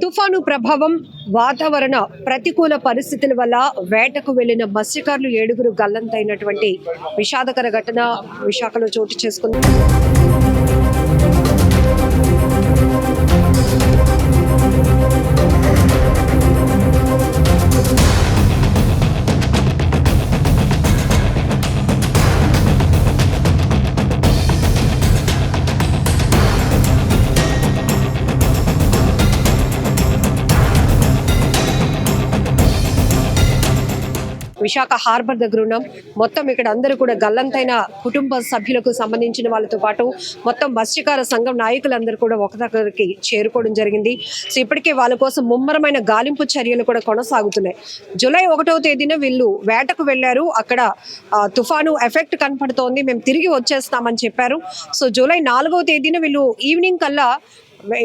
తుఫాను ప్రభావం వాతావరణ ప్రతికూల పరిస్థితుల వల్ల వేటకు వెళ్లిన మత్స్యకారులు 7 గల్లంతైనటువంటి విషాదకర ఘటన విశాఖలో చోటు చేసుకుంది. విశాఖ హార్బర్ దగ్గర ఉన్నాం. మొత్తం ఇక్కడ అందరూ కూడా గల్లంతైన కుటుంబ సభ్యులకు సంబంధించిన వాళ్ళతో పాటు మొత్తం మత్స్యకార సంఘం నాయకులందరూ కూడా ఒక దగ్గరికి చేరుకోవడం జరిగింది. సో ఇప్పటికే వాళ్ళ కోసం ముమ్మరమైన గాలింపు చర్యలు కూడా కొనసాగుతున్నాయి. జూలై 1వ తేదీన వీళ్ళు వేటకు వెళ్లారు. అక్కడ తుఫాను ఎఫెక్ట్ కనపడుతోంది, మేము తిరిగి వచ్చేస్తామని చెప్పారు. సో జూలై 4వ తేదీన వీళ్ళు ఈవినింగ్ కల్లా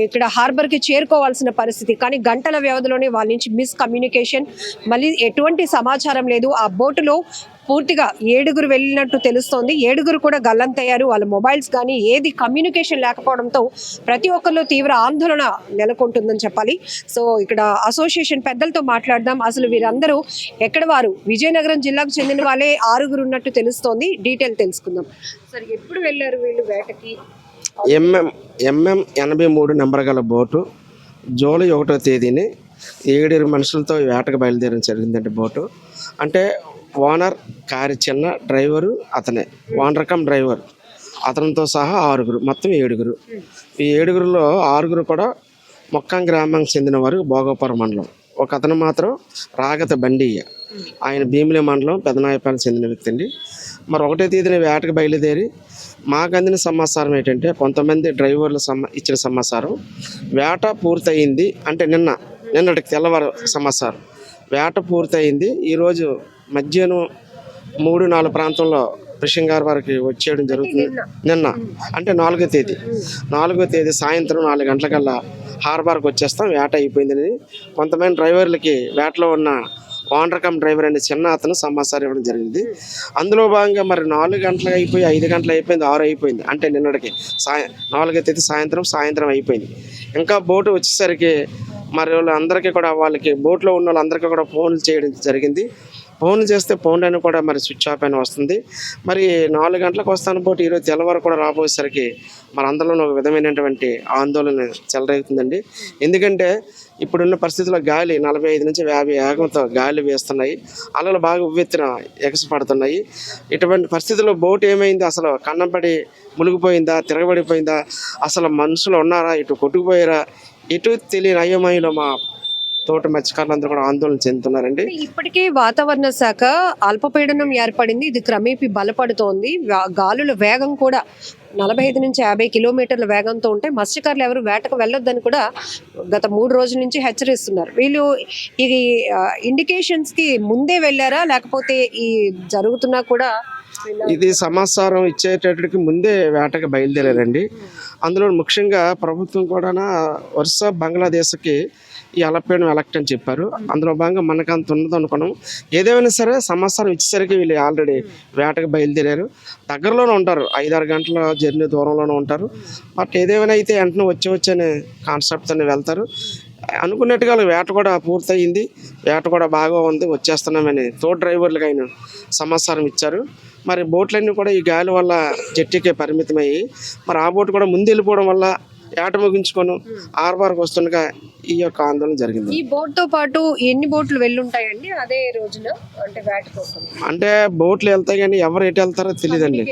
ఇక్కడ హార్బర్ కి చేరుకోవాల్సిన పరిస్థితి, కానీ గంటల వ్యవధిలోనే వాళ్ళ నుంచి మిస్కమ్యూనికేషన్, మళ్ళీ ఎటువంటి సమాచారం లేదు. ఆ బోటులో పూర్తిగా 7 వెళ్ళినట్టు తెలుస్తోంది. 7 కూడా గల్లంతయ్యారు. వాళ్ళ మొబైల్స్ కానీ ఏది కమ్యూనికేషన్ లేకపోవడంతో ప్రతి ఒక్కరిలో తీవ్ర ఆందోళన నెలకొంటుందని చెప్పాలి. సో ఇక్కడ అసోసియేషన్ పెద్దలతో మాట్లాడదాం. అసలు వీరందరూ ఎక్కడ వారు? విజయనగరం జిల్లాకు చెందిన వాళ్ళే 6 ఉన్నట్టు తెలుస్తోంది. డీటెయిల్ తెలుసుకుందాం. సరే, ఎప్పుడు వెళ్ళారు వీళ్ళు వేటకి? ఎంఎం 83 నెంబర్ గల బోటు జూలై 1వ తేదీని 7 మనుషులతో వేటకు బయలుదేరడం జరిగిందండి. బోటు అంటే ఓనర్, కారు చిన్న, డ్రైవరు అతనే, ఓనర్ కమ్ డ్రైవర్, అతనితో సహా 6, మొత్తం 7. ఈ 7లో 6 కూడా మొక్కం గ్రామానికి చెందినవారు, భోగాపురం మండలం. ఒక అతను మాత్రం రాగత బండియ్య, ఆయన భీమిలి మండలం పెదనాయపాలెం చెందిన వ్యక్తి అండి. మరి 1వ తేదీన వేటకు బయలుదేరి మాకు అందిన సమాచారం ఏంటంటే, కొంతమంది డ్రైవర్లు ఇచ్చిన సమాచారం వేట పూర్తయింది అంటే నిన్నటికి తెల్లవారు సమాచారం వేట పూర్తయింది. ఈరోజు మధ్యాహ్నం 3-4 ప్రాంతంలో ఫిషింగ్ హార్బర్కి వచ్చేయడం జరుగుతుంది. నిన్న అంటే 4వ తేదీ సాయంత్రం 4 గంటలకల్లా హార్బర్కి వచ్చేస్తాం, వేట అయిపోయిందని కొంతమంది డ్రైవర్లకి వేటలో ఉన్న ఓనర్ కమ్ డ్రైవర్ అనే చిన్న అతను సమాచారం ఇవ్వడం జరిగింది. అందులో భాగంగా మరి 4 గంటలకు అయిపోయి 5 గంటలు అయిపోయింది, 6 అయిపోయింది. అంటే నిన్నటికి 4వ తేదీ సాయంత్రం అయిపోయింది. ఇంకా బోటు వచ్చేసరికి మరి వాళ్ళందరికీ కూడా, వాళ్ళకి బోట్లో ఉన్న వాళ్ళందరికీ కూడా ఫోన్లు చేయడం జరిగింది. ఫోన్లు చేస్తే ఫోన్లను కూడా మరి స్విచ్ ఆఫ్ అని వస్తుంది. మరి 4 గంటలకు వస్తాను బోటు ఈరోజు తెల్లవారు కూడా రాబోయేసరికి మరి అందరిలో ఒక విధమైనటువంటి ఆందోళన చెలరేగుతుందండి. ఎందుకంటే ఇప్పుడున్న పరిస్థితుల్లో గాలి 45 నుంచి 50 వేగంతో గాలి వేస్తున్నాయి, అలలు బాగా ఉవ్వెత్తున ఎగసిపడుతున్నాయి. ఇటువంటి పరిస్థితుల్లో బోటు ఏమైంది, అసలు కన్నంపడి మునిగిపోయిందా, తిరగబడిపోయిందా, అసలు మనుషులు ఉన్నారా, ఇటు కొట్టుకుపోయారా, ఇటు తెలియని అయోమయంలో మా తోట మత్స్యకారులందరూ కూడా ఆందోళన చెందుతున్నారండి. ఇప్పటికే వాతావరణ శాఖ అల్పపీడనం ఏర్పడింది, ఇది క్రమేపీ బలపడుతోంది. గాలుల వేగం కూడా 45 నుంచి 50 కిలోమీటర్ల వేగంతో ఉంటే మత్స్యకారులు ఎవరు వేటకు వెళ్ళొద్దని కూడా గత 3 రోజుల నుంచి హెచ్చరిస్తున్నారు. వీళ్ళు ఈ ఇండికేషన్స్ కి ముందే వెళ్ళారా, లేకపోతే ఈ జరుగుతున్నా కూడా ఇది సమాచారం ఇచ్చేటప్పటికి ముందే వేటకు బయలుదేరారండి. అందులో ముఖ్యంగా ప్రభుత్వం కూడా వరుస బంగ్లాదేశ్కి ఈ అల్పపీడనం ఎలక్ట్ అని చెప్పారు. అందులో భాగంగా మనకు అంత ఉన్నది అనుకున్నాం. ఏదేమైనా సరే సమాచారం ఇచ్చేసరికి వీళ్ళు ఆల్రెడీ వేటకు బయలుదేరారు. దగ్గరలోనే ఉంటారు, 5-6 గంటల జర్నీ దూరంలోనే ఉంటారు. బట్ ఏదేమైనా అయితే వెంటనే వచ్చనే కాన్సెప్ట్తోనే వెళ్తారు. అనుకున్నట్టుగా వేట కూడా పూర్తయింది, వేట కూడా బాగా ఉంది, వచ్చేస్తున్నామని తోట డ్రైవర్లకు ఆయన సమాచారం ఇచ్చారు. మరి బోట్లన్నీ కూడా ఈ గాలి వల్ల జట్టుకే పరిమితమయ్యి మరి ఆ బోటు కూడా ముందు వెళ్ళిపోవడం వల్ల వేట ముగించుకొని హార్బర్కి వస్తుండగా ఈ యొక్క ఆందోళన జరిగింది. ఈ బోట్ తో పాటు ఎన్ని బోట్లు వెళ్ళుంటాయండి అదే రోజున? అంటే వేట కోసం అంటే బోట్లు వెళ్తాయి కానీ ఎవరు ఎటు వెళ్తారో తెలియదండి.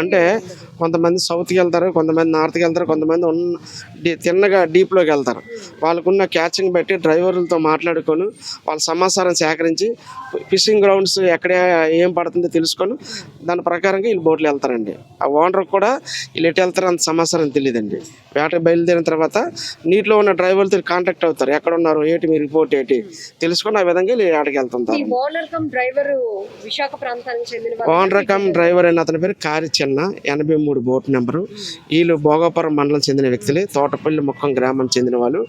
అంటే కొంతమంది సౌత్కి వెళ్తారు, కొంతమంది నార్త్కి వెళ్తారు, కొంతమంది తిన్నగా డీప్లోకి వెళ్తారు. వాళ్ళకున్న క్యాచింగ్ బట్టి డ్రైవర్లతో మాట్లాడుకొని వాళ్ళ సమాచారం సేకరించి ఫిషింగ్ గ్రౌండ్స్ ఎక్కడ ఏం పడుతుందో తెలుసుకొని దాని ప్రకారంగా వీళ్ళు బోట్లు వెళ్తారండి. ఆ ఓనర్ కూడా వీళ్ళు ఎటు వెళ్తారో అంత సమాచారం తెలియదండి. వేటకు బయలుదేరిన తర్వాత నీటిలో ఉన్న డ్రైవర్లతో కాంటాక్ట్ అవుతారు, ఎక్కడ ఉన్నారు ఏంటి, మీ రిపోర్ట్ ఏంటి తెలుసుకొని ఆ విధంగా వేటకి వెళ్తుంటారు. ఓనర్ కమ్ డ్రైవర్ అయిన అతని పేరు కారు చిన్న, 83 బోట్ నెంబరు. వీళ్ళు భోగాపురం మండలం చెందిన వ్యక్తులే, తోటపల్లి మొక్కం గ్రామం చెందిన వాళ్ళు.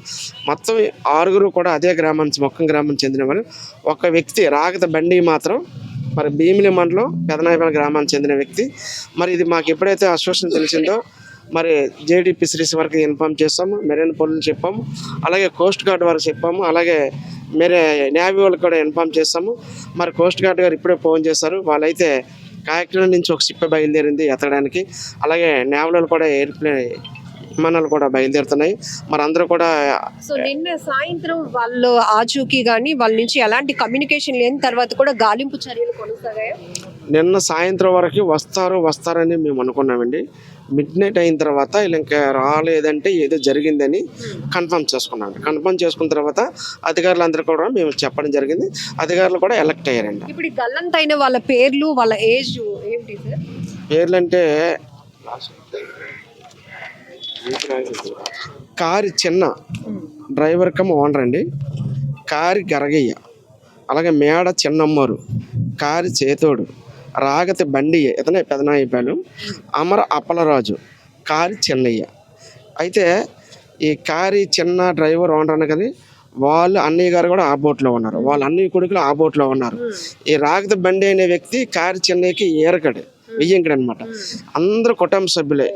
మొత్తం 6 కూడా అదే మొక్కం గ్రామం చెందిన వాళ్ళు. ఒక వ్యక్తి రాగత బండి మాత్రం మరి భీమిలి మండలం పెదనాయపాలెం గ్రామానికి చెందిన వ్యక్తి. మరి ఇది మాకు ఎప్పుడైతే అసోసియేషన్ తెలిసిందో మరి జేడీ ఫిషరీస్ వరకు ఇన్ఫామ్ చేస్తాము, మెరైన్ పోలీసులు చెప్పాము, అలాగే కోస్ట్ గార్డ్ వరకు చెప్పాము, అలాగే నేవీ వాళ్ళకి కూడా ఇన్ఫామ్ చేస్తాము. మరి కోస్ట్ గార్డ్ గారు ఇప్పుడే ఫోన్ చేశారు. వాళ్ళైతే కాకినాడ నుంచి ఒక షిప్ బయలుదేరింది ఎత్తడానికి. అలాగే నేవీలో కూడా ఎయిర్ప్లేన్ విమానాలు కూడా బయలుదేరుతున్నాయి. మరి అందరూ కూడా సో నిన్న సాయంత్రం వాళ్ళు ఆచూకీ కానీ వాళ్ళ నుంచి ఎలాంటి కమ్యూనికేషన్ లేని తర్వాత కూడా గాలింపు చర్యలు కొనసాగాయా? నిన్న సాయంత్రం వరకు వస్తారని మేము అనుకున్నామండి. మిడ్ నైట్ అయిన తర్వాత వీళ్ళు ఇంకా రాలేదంటే ఏదో జరిగిందని కన్ఫర్మ్ చేసుకున్నాం. కన్ఫర్మ్ చేసుకున్న తర్వాత అధికారులందరూ కూడా మేము చెప్పడం జరిగింది. అధికారులు కూడా ఎలక్ట్ అయ్యారండి. ఇప్పుడు ఈ గల్లంతైన వాళ్ళ పేర్లు, వాళ్ళ ఏజ్ ఏంటి సార్? పేర్లు అంటే కారి చిన్న డ్రైవర్ కమ్ ఓనర్ అండి, కారి గరగయ్య, అలాగే మేడ చిన్నమ్మరు, కారి చేతోడు, రాగతి బండి ఇతనే పెదనాయిపాలెం, అమర అప్పలరాజు, కారి చిన్నయ్య. అయితే ఈ కారి చిన్న డ్రైవర్ ఓనర్ అన్న కానీ వాళ్ళు అన్నయ్య గారు కూడా ఆ బోట్లో ఉన్నారు, వాళ్ళ అన్నయ్య కొడుకులు ఆ బోట్లో ఉన్నారు. ఈ రాగతి బండి అనే వ్యక్తి కారి చిన్నయ్యకి ఏరకడే వెయ్యంకడు అనమాట. అందరూ కుటుంబ సభ్యులే.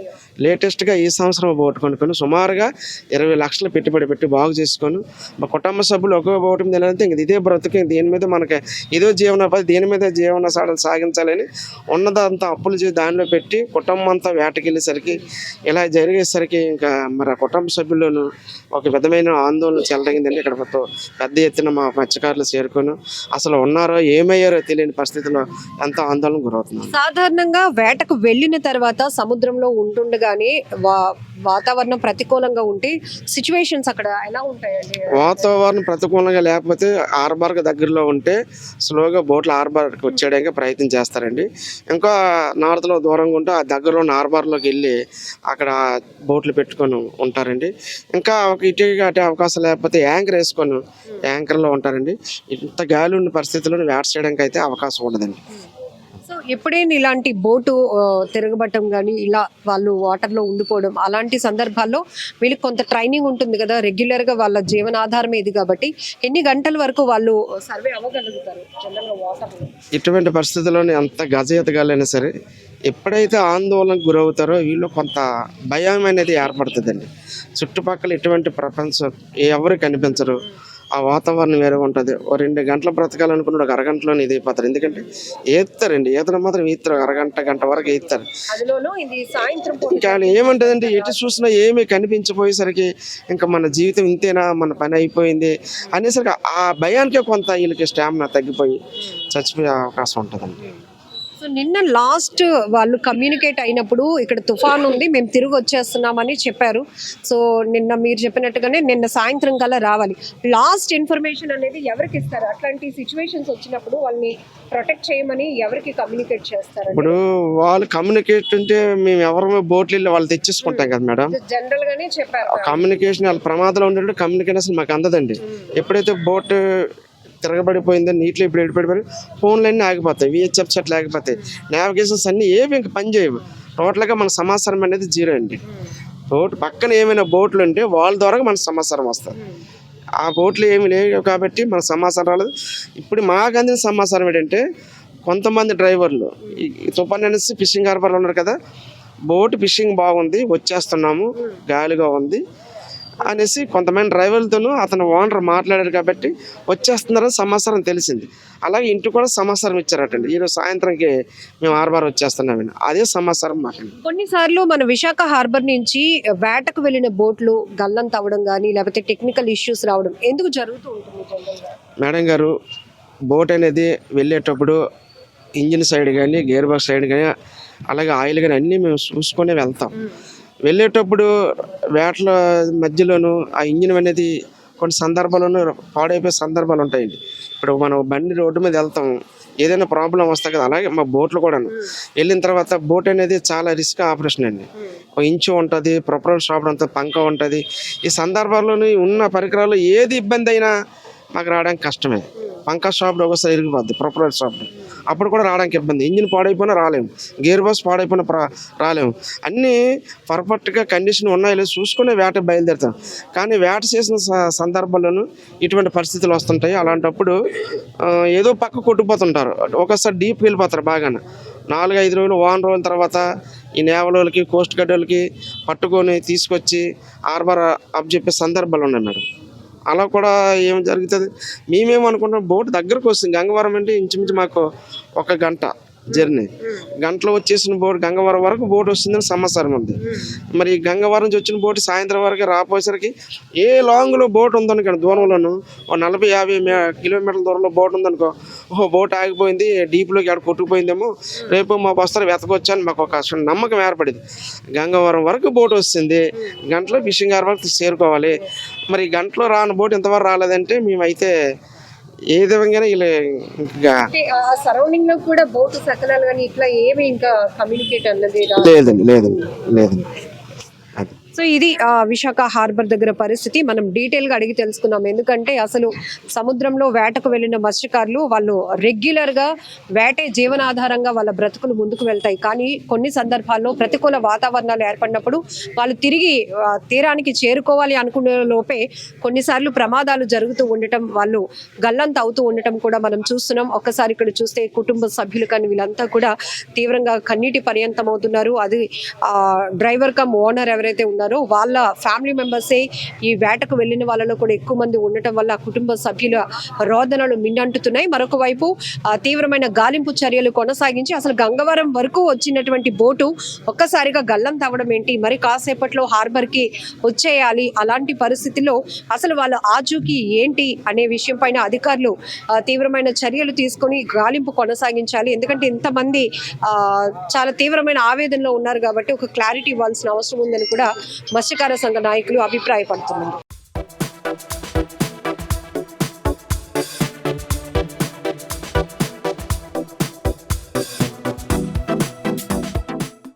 లేటెస్ట్గా ఈ సంవత్సరం బోటు కొనుక్కొని సుమారుగా 20 లక్షలు పెట్టుబడి పెట్టి బాగు చేసుకొని మా కుటుంబ సభ్యులు ఒక్కో బోటు మీద వెళ్ళాలంటే ఇంక ఇదే బ్రతుకు, దీని మీద మనకి ఇదో జీవనోపాధి, దీని మీద జీవన సాగించాలని ఉన్నదంతా అప్పులు చేసి దానిలో పెట్టి కుటుంబం అంతా వేటకెళ్ళేసరికి ఇలా జరిగేసరికి ఇంకా మరి ఆ కుటుంబ సభ్యులను ఒక విధమైన ఆందోళన చెలరింగిందండి. ఇక్కడ పెద్ద ఎత్తున మా మత్స్యకారులు చేరుకొని అసలు ఉన్నారో ఏమయ్యారో తెలియని పరిస్థితిలో ఎంతో ఆందోళన గురవుతున్నారు. సాధారణంగా వేటకు వెళ్ళిన తర్వాత సముద్రంలో ఉంటుండగానే వాతావరణం ప్రతికూలంగా ఉంటే సిచ్యువేషన్స్ అక్కడ ఎలా ఉంటాయండి? వాతావరణం ప్రతికూలంగా లేకపోతే హార్బర్కి దగ్గరలో ఉంటే స్లోగా బోట్లు హార్బర్కి వచ్చేయడానికి ప్రయత్నం చేస్తారండి. ఇంకా నార్త్లో దూరంగా ఉంటే ఆ దగ్గరలో ఉన్న హార్బర్లోకి వెళ్ళి అక్కడ బోట్లు పెట్టుకొని ఉంటారండి. ఇంకా ఇటు అటే అవకాశం లేకపోతే యాంకర్ వేసుకొని యాంకర్లో ఉంటారండి. ఇంత గాలి ఉన్న పరిస్థితుల్లో వేట చేయడానికి అయితే అవకాశం ఉండదండి. సో ఎప్పుడైనా ఇలాంటి బోటు తిరగబట్టం కానీ ఇలా వాళ్ళు వాటర్లో ఉండిపోవడం అలాంటి సందర్భాల్లో వీళ్ళకి కొంత ట్రైనింగ్ ఉంటుంది కదా, రెగ్యులర్గా వాళ్ళ జీవనాధారం ఇది కాబట్టి ఎన్ని గంటల వరకు వాళ్ళు సర్వే అవ్వగలుగుతారు జనరల్గా వాటర్లో? ఇటువంటి పరిస్థితుల్లోనే ఎంత గజ ఎదగాలైనా సరే ఎప్పుడైతే ఆందోళనకు గురవుతారో వీళ్ళు కొంత భయం అనేది ఏర్పడుతుందండి. చుట్టుపక్కల ఇటువంటి ప్రపంచం ఎవరు కనిపించరు, ఆ వాతావరణం వేరే ఉంటుంది. ఓ 2 గంటలు బ్రతకాలనుకున్న ఒక అరగంటలోనే ఇది అయిపోతారు. ఎందుకంటే ఈతారండి, ఈతలు మాత్రం ఈతారు, గంట వరకు ఈతారు. ఇంకా ఏమంటుందంటే ఎటు చూసినా ఏమీ కనిపించిపోయేసరికి ఇంకా మన జీవితం ఇంతేనా, మన పని అయిపోయింది అనేసరికి ఆ భయానికే కొంత వీళ్ళకి స్టామినా తగ్గిపోయి చచ్చిపోయే అవకాశం ఉంటుందండి. సో నిన్న లాస్ట్ వాళ్ళు కమ్యూనికేట్ అయినప్పుడు ఇక్కడ తుఫాన్ ఉంది, మేము తిరిగి వచ్చేస్తున్నామని చెప్పారు. సో నిన్న మీరు చెప్పినట్టుగానే నిన్న సాయంత్రం కల్లా రావాలి. లాస్ట్ ఇన్ఫర్మేషన్ అనేది ఎవరికి ఇస్తారు? అట్లాంటి సిచ్యువేషన్స్ వచ్చినప్పుడు వాళ్ళని ప్రొటెక్ట్ చేయమని ఎవరికి కమ్యూనికేట్ చేస్తారు? ఇప్పుడు వాళ్ళు కమ్యూనికేట్ ఉంటే మేము ఎవరో బోట్లు వెళ్ళి వాళ్ళు తెచ్చేసుకుంటాం కదా మేడం. జనరల్ గానే చెప్పారు కమ్యూనికేషన్ వాళ్ళ ప్రమాదంలో ఉండేటప్పుడు కమ్యూనికేషన్ మాకు అందదండి. ఎప్పుడైతే బోట్ తిరగబడిపోయిందో నీటిలో ఇప్పుడు ఎడిపడిపోయి ఫోన్లు అన్నీ ఆగిపోతాయి, విహెచ్ఎఫ్ సెట్లు ఆగిపోతాయి, నావిగేషన్స్ అన్నీ ఏవి ఇంకా పని చేయవు. టోటల్గా మన సమాచారం అనేది జీరో అండి. బోట్ పక్కన ఏమైనా బోట్లు ఉంటే వాళ్ళ ద్వారా మన సమాచారం వస్తుంది. ఆ బోట్లు ఏమి లేవు కాబట్టి మన సమాచారం రాలేదు. ఇప్పుడు మాకు అందిన సమాచారం ఏంటంటే కొంతమంది డ్రైవర్లు ఈ తుఫాన్ అనేసి ఫిషింగ్ హార్బర్లో ఉన్నారు కదా, బోట్ ఫిషింగ్ బాగుంది వచ్చేస్తున్నాము గాలిగా ఉంది అనేసి కొంతమంది డ్రైవర్లతోనూ అతను ఓనర్ మాట్లాడారు కాబట్టి వచ్చేస్తున్నారని సమాచారం తెలిసింది. అలాగే ఇంటికి కూడా సమాచారం ఇచ్చారటండి, ఈరోజు సాయంత్రంకి మేము హార్బర్ వచ్చేస్తున్నామని, అదే సమాచారం మాకండి. కొన్నిసార్లు మన విశాఖ హార్బర్ నుంచి వేటకు వెళ్ళిన బోట్లు గల్లం తవ్వడం కానీ లేకపోతే టెక్నికల్ ఇష్యూస్ రావడం ఎందుకు జరుగుతూ ఉంటుంది? మేడం గారు, బోట్ అనేది వెళ్ళేటప్పుడు ఇంజిన్ సైడ్ కానీ గేర్ బాక్స్ సైడ్ కానీ అలాగే ఆయిల్ కానీ అన్నీ మేము చూసుకొని వెళ్తాం. వెళ్ళేటప్పుడు వేటల మధ్యలోనూ ఆ ఇంజిన్ అనేది కొన్ని సందర్భాల్లోనూ పాడైపోయే సందర్భాలు ఉంటాయండి. ఇప్పుడు మనం బండి రోడ్డు మీద వెళ్తాం, ఏదైనా ప్రాబ్లం వస్తాయి కదా, అలాగే మా బోట్లు కూడాను వెళ్ళిన తర్వాత బోట్ అనేది చాలా రిస్క్ ఆపరేషన్ అండి. ఒక ఇంచు ఉంటుంది, ప్రొపరల్ షాప్ ఉంటుంది, పంక ఉంటుంది. ఈ సందర్భాల్లోని ఉన్న పరికరాలు ఏది ఇబ్బంది అయినా మాకు రావడానికి కష్టమే. పంక షాప్లో ఒకసారి ఇరిగిపోద్ది, ప్రొపరల్ షాప్లో, అప్పుడు కూడా రావడానికి ఇబ్బంది. ఇంజిన్ పాడైపోయినా రాలేము, గేర్ బాక్స్ పాడైపోయినా రాలేము. అన్నీ పర్ఫెక్ట్గా కండిషన్ ఉన్నాయో లేదో చూసుకునే వేట బయలుదేరుతాం. కానీ వేట చేసిన సందర్భాల్లోనూ ఇటువంటి పరిస్థితులు వస్తుంటాయి. అలాంటప్పుడు ఏదో పక్క కొట్టుకుపోతుంటారు, ఒకసారి డీప్ వెళ్ళిపోతారు బాగానే. 4-5 రోజులు వారం రోజుల తర్వాత ఈ నేవల్ వాళ్ళకి కోస్ట్ గార్డ్ వాళ్ళకి పట్టుకొని తీసుకొచ్చి హార్బర్ అప్ చెప్పే సందర్భాలు ఉన్నాయి మేడం. అలా కూడా ఏం జరుగుతుంది, మేమేమనుకుంటాం బోట్ దగ్గరకు వస్తుంది. గంగవరం అంటే ఇంచుమించు మాకు 1 గంట జర్నీ, గంటలో వచ్చేసిన బోట్ గంగవరం వరకు బోట్ వస్తుందని సమాచారం ఉంది. మరి గంగవరం నుంచి వచ్చిన బోట్ సాయంత్రం వరకు రాపోయేసరికి ఏ లాంగ్లో బోట్ ఉందనుకోండి, దూరంలోను 40-50 కిలోమీటర్ల దూరంలో బోట్ ఉందనుకో, ఓహో బోట్ ఆగిపోయింది, డీప్లోకి ఆడ కొట్టుకుపోయిందేమో, రేపు మాకు వస్తారు వెతకొచ్చు అని మాకు ఒక నమ్మకం ఏర్పడింది. గంగవరం వరకు బోట్ వస్తుంది, గంటలో ఫిషింగ్ హార్బర్ వరకు చేరుకోవాలి. మరి గంటలో రాని బోట్ ఇంతవరకు రాలేదంటే మేమైతే ఏ విధంగా ఇలా ఇంకా సరౌండింగ్ లో కూడా బోటు సకలాలు కానీ ఇట్లా ఏమి ఇంకా కమ్యూనికేట్ అన్నది లేదండి. సో ఇది విశాఖ హార్బర్ దగ్గర పరిస్థితి. మనం డీటెయిల్ గా అడిగి తెలుసుకున్నాం. ఎందుకంటే అసలు సముద్రంలో వేటకు వెళ్ళిన మత్స్యకారులు వాళ్ళు రెగ్యులర్ గా వేటే జీవనాధారంగా వాళ్ళ బ్రతుకులు ముందుకు వెళ్తాయి. కానీ కొన్ని సందర్భాల్లో ప్రతికూల వాతావరణాలు ఏర్పడినప్పుడు వాళ్ళు తిరిగి తీరానికి చేరుకోవాలి అనుకునే లోపే కొన్నిసార్లు ప్రమాదాలు జరుగుతూ ఉండటం, వాళ్ళు గల్లంత అవుతూ ఉండటం కూడా మనం చూస్తున్నాం. ఒక్కసారి ఇక్కడ చూస్తే కుటుంబ సభ్యులు కానీ వీళ్ళంతా కూడా తీవ్రంగా కన్నీటి పర్యంతం అవుతున్నారు. అది డ్రైవర్ కమ్ ఓనర్ ఎవరైతే ఉన్నారో వాళ్ళ ఫ్యామిలీ మెంబర్సే ఈ వేటకు వెళ్ళిన వాళ్ళలో కూడా ఎక్కువ మంది ఉండటం వల్ల కుటుంబ సభ్యుల రోదనలు మిన్నంటుతున్నాయి. మరొక వైపు తీవ్రమైన గాలింపు చర్యలు కొనసాగించి అసలు గంగవరం వరకు వచ్చినటువంటి బోటు ఒక్కసారిగా గల్లంత అవ్వడం ఏంటి, మరి కాసేపట్లో హార్బర్ కి వచ్చేయాలి, అలాంటి పరిస్థితిలో అసలు వాళ్ళ ఆచూకీ ఏంటి అనే విషయం పైన అధికారులు తీవ్రమైన చర్యలు తీసుకొని గాలింపు కొనసాగించాలి. ఎందుకంటే ఇంతమంది చాలా తీవ్రమైన ఆవేదనలో ఉన్నారు కాబట్టి ఒక క్లారిటీ ఇవ్వాల్సిన అవసరం ఉందని కూడా మత్స్యకార సంఘ నాయకులు అభిప్రాయపడుతున్నారు.